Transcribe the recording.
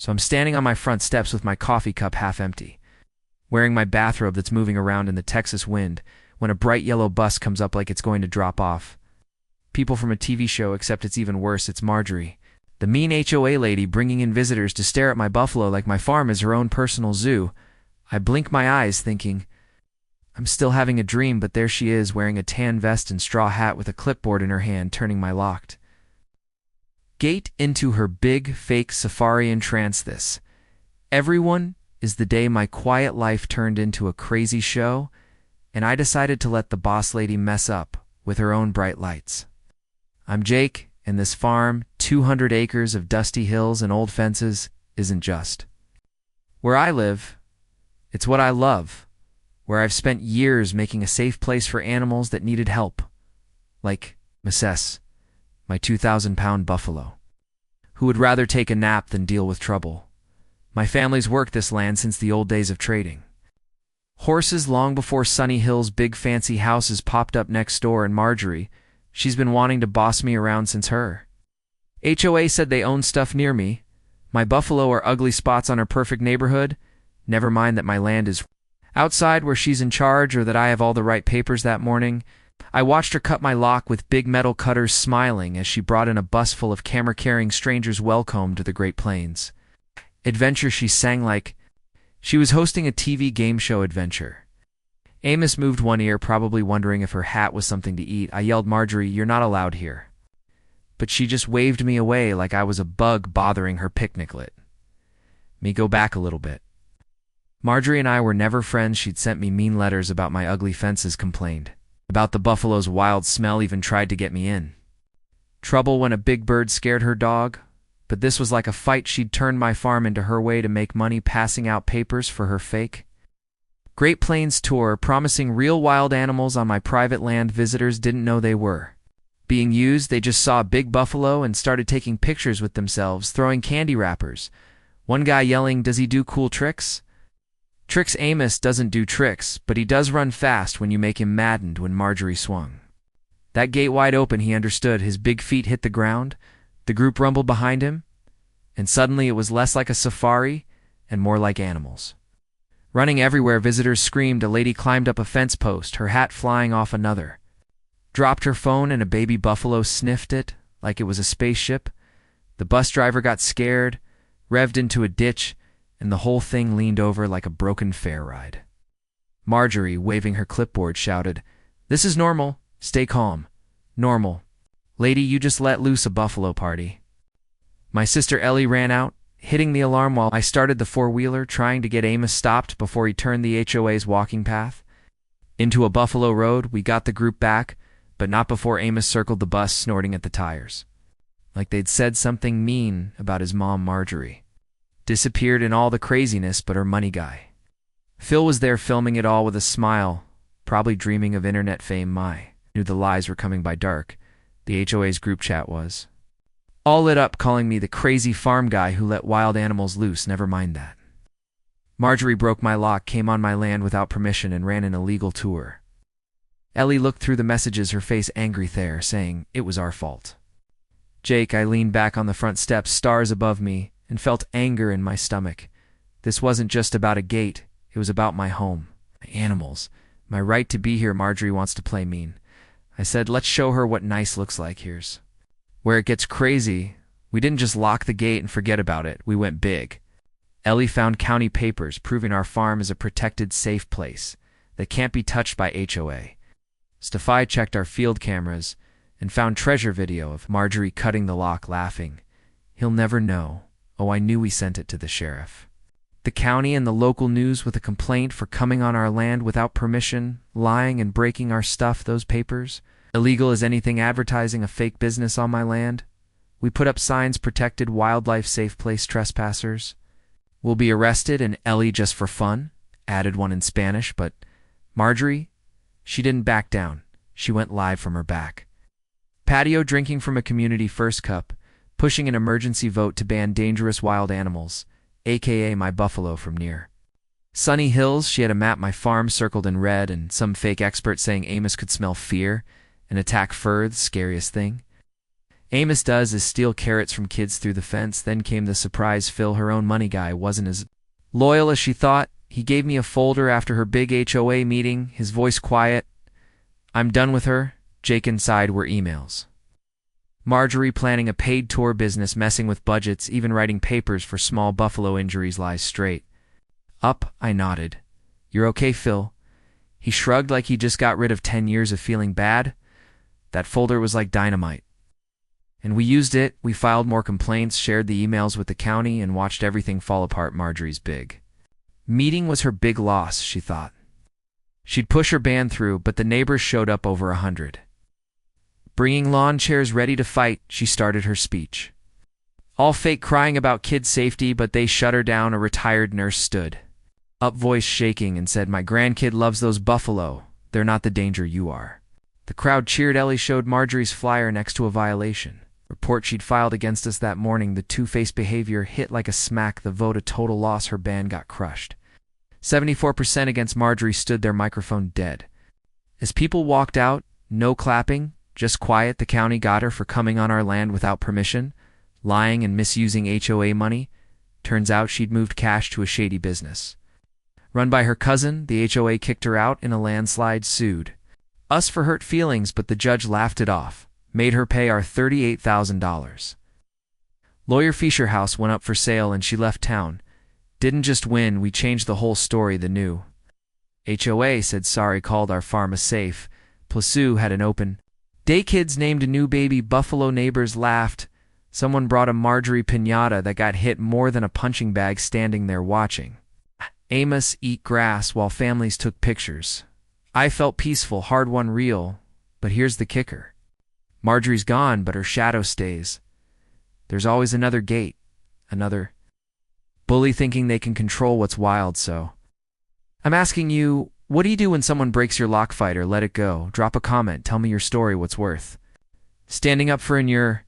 So I'm standing on my front steps with my coffee cup half empty, wearing my bathrobe that's moving around in the Texas wind, when a bright yellow bus comes up like it's going to drop off. People from a TV show, except it's even worse. It's Marjorie, the mean HOA lady bringing in visitors to stare at my buffalo like my farm is her own personal zoo. I blink my eyes thinking, I'm still having a dream, but there she is, wearing a tan vest and straw hat with a clipboard in her hand, turning my locked gate into her big, fake safari trance. This, everyone, is the day my quiet life turned into a crazy show, and I decided to let the boss lady mess up with her own bright lights. I'm Jake, and this farm, 200 acres of dusty hills and old fences, isn't just where I live. It's what I love, where I've spent years making a safe place for animals that needed help, like Mrs., my 2,000-pound buffalo, who would rather take a nap than deal with trouble. My family's worked this land since the old days of trading horses, long before Sunny Hill's big fancy houses popped up next door, and Marjorie, she's been wanting to boss me around since her HOA said they own stuff near me. My buffalo are ugly spots on her perfect neighborhood, never mind that my land is outside where she's in charge, or that I have all the right papers. That morning, I watched her cut my lock with big metal cutters, smiling as she brought in a bus full of camera-carrying strangers. Welcome to the Great Plains adventure, she sang like she was hosting a TV game show adventure. Amos moved one ear, probably wondering if her hat was something to eat. I yelled, Marjorie, you're not allowed here. But she just waved me away like I was a bug bothering her picniclet. Me go back a little bit. Marjorie and I were never friends. She'd sent me mean letters about my ugly fences, complained about the buffalo's wild smell, even tried to get me in trouble when a big bird scared her dog. But this was like a fight. She'd turned my farm into her way to make money, passing out papers for her fake Great Plains tour, promising real wild animals on my private land. Visitors didn't know they were being used. They just saw a big buffalo and started taking pictures with themselves, throwing candy wrappers. One guy yelling, does he do cool tricks? Tricks? Amos doesn't do tricks, but he does run fast when you make him maddened. When Marjorie swung that gate wide open, he understood. His big feet hit the ground. The group rumbled behind him, and suddenly it was less like a safari and more like animals running everywhere. Visitors screamed. A lady climbed up a fence post, her hat flying off another, dropped her phone, and a baby buffalo sniffed it like it was a spaceship. The bus driver got scared, revved into a ditch, and the whole thing leaned over like a broken fair ride. Marjorie, waving her clipboard, shouted, this is normal. Stay calm. Normal. Lady, you just let loose a buffalo party. My sister Ellie ran out, hitting the alarm while I started the four-wheeler, trying to get Amos stopped before he turned the HOA's walking path into a buffalo road. We got the group back, but not before Amos circled the bus, snorting at the tires like they'd said something mean about his mom. Marjorie disappeared in all the craziness, but her money guy Phil was there, filming it all with a smile, probably dreaming of internet fame. I knew the lies were coming by dark. The HOA's group chat was all lit up, calling me the crazy farm guy who let wild animals loose. Never mind that. Marjorie broke my lock, came on my land without permission, and ran an illegal tour. Ellie looked through the messages, her face angry there, saying it was our fault. Jake, I leaned back on the front steps, stars above me, and felt anger in my stomach. This wasn't just about a gate. It was about my home, my animals, my right to be here. Marjorie wants to play mean. I said, let's show her what nice looks like. Here's where it gets crazy. We didn't just lock the gate and forget about it. We went big. Ellie found county papers proving our farm is a protected, safe place that can't be touched by HOA. Steffi checked our field cameras and found treasure video of Marjorie cutting the lock, laughing. He'll never know. Oh, I knew we sent it to the sheriff, the county, and the local news with a complaint for coming on our land without permission, lying and breaking our stuff. Those papers, illegal as anything, advertising a fake business on my land. We put up signs, protected wildlife, safe place, trespassers will be arrested, and Ellie, just for fun, added one in Spanish. But Marjorie, she didn't back down. She went live from her back patio, drinking from a community first cup, pushing an emergency vote to ban dangerous wild animals, aka my buffalo, from near Sunny Hills. She had a map, my farm circled in red, and some fake expert saying Amos could smell fear and attack fur, the scariest thing. Amos does is steal carrots from kids through the fence. Then came the surprise. Phil, her own money guy, wasn't as loyal as she thought. He gave me a folder after her big HOA meeting, his voice quiet. I'm done with her. Jake inside were emails. Marjorie planning a paid tour business, messing with budgets, even writing papers for small buffalo injuries. Lies straight up. I nodded. You're okay, Phil? He shrugged like he just got rid of 10 years of feeling bad. That folder was like dynamite. And we used it. We filed more complaints, shared the emails with the county, and watched everything fall apart. Marjorie's big meeting was her big loss, she thought. She'd push her ban through, but the neighbors showed up over 100. Bringing lawn chairs ready to fight, she started her speech. All fake, crying about kid safety, but they shut her down. A retired nurse stood up, voice shaking, and said, my grandkid loves those buffalo. They're not the danger you are. The crowd cheered. Ellie showed Marjorie's flyer next to a violation report she'd filed against us that morning. The two-faced behavior hit like a smack. The vote a total loss. Her ban got crushed. 74% against. Marjorie stood there, microphone dead. As people walked out, no clapping, just quiet. The county got her for coming on our land without permission, lying and misusing HOA money. Turns out she'd moved cash to a shady business run by her cousin. The HOA kicked her out in a landslide, sued us for hurt feelings, but the judge laughed it off, made her pay our $38,000. Lawyer Fisher House went up for sale and she left town. Didn't just win, we changed the whole story. The new HOA said sorry, called our farm a safe. Plasu had an open day. Kids named a new baby buffalo. Neighbors laughed. Someone brought a Marjorie piñata that got hit more than a punching bag. Standing there watching Amos eat grass while families took pictures. I felt peaceful, hard-won, real. But here's the kicker. Marjorie's gone, but her shadow stays. There's always another gate, another bully thinking they can control what's wild. So I'm asking you, what do you do when someone breaks your lock? Fight or let it go? Drop a comment, tell me your story, what's worth standing up for in your